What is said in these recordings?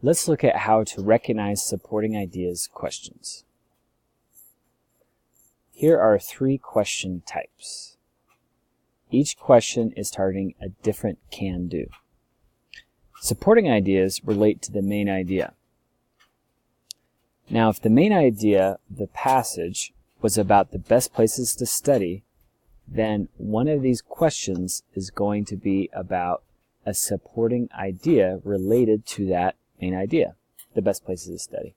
Let's look at how to recognize supporting ideas questions. Here are 3 question types. Each question is targeting a different can-do. Supporting ideas relate to the main idea. Now, if the main idea of the passage was about the best places to study, then one of these questions is going to be about a supporting idea related to that main idea, the best places to study.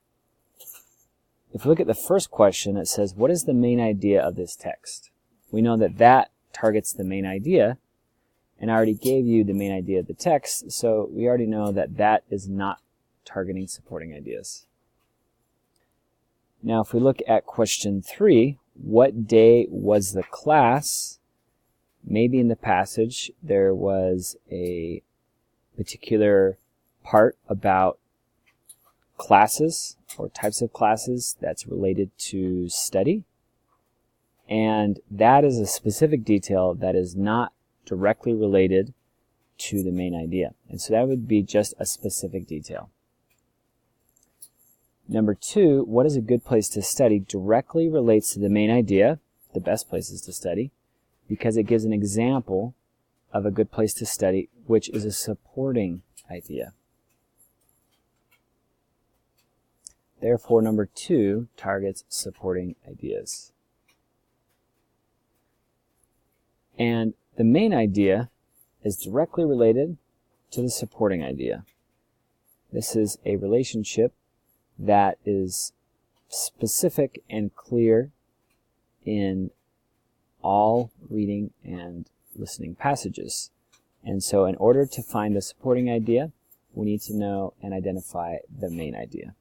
If we look at the first question, it says, what is the main idea of this text? We know that that targets the main idea, and I already gave you the main idea of the text, so we already know that that is not targeting supporting ideas. Now, if we look at question 3, what day was the class? Maybe in the passage there was a particular part about classes or types of classes that's related to study, and that is a specific detail that is not directly related to the main idea, and so that would be just a specific detail. Number 2, what is a good place to study directly relates to the main idea, the best places to study, because it gives an example of a good place to study, which is a supporting idea. Therefore, number 2 targets supporting ideas. And the main idea is directly related to the supporting idea. This is a relationship that is specific and clear in all reading and listening passages. And so in order to find the supporting idea, we need to know and identify the main idea.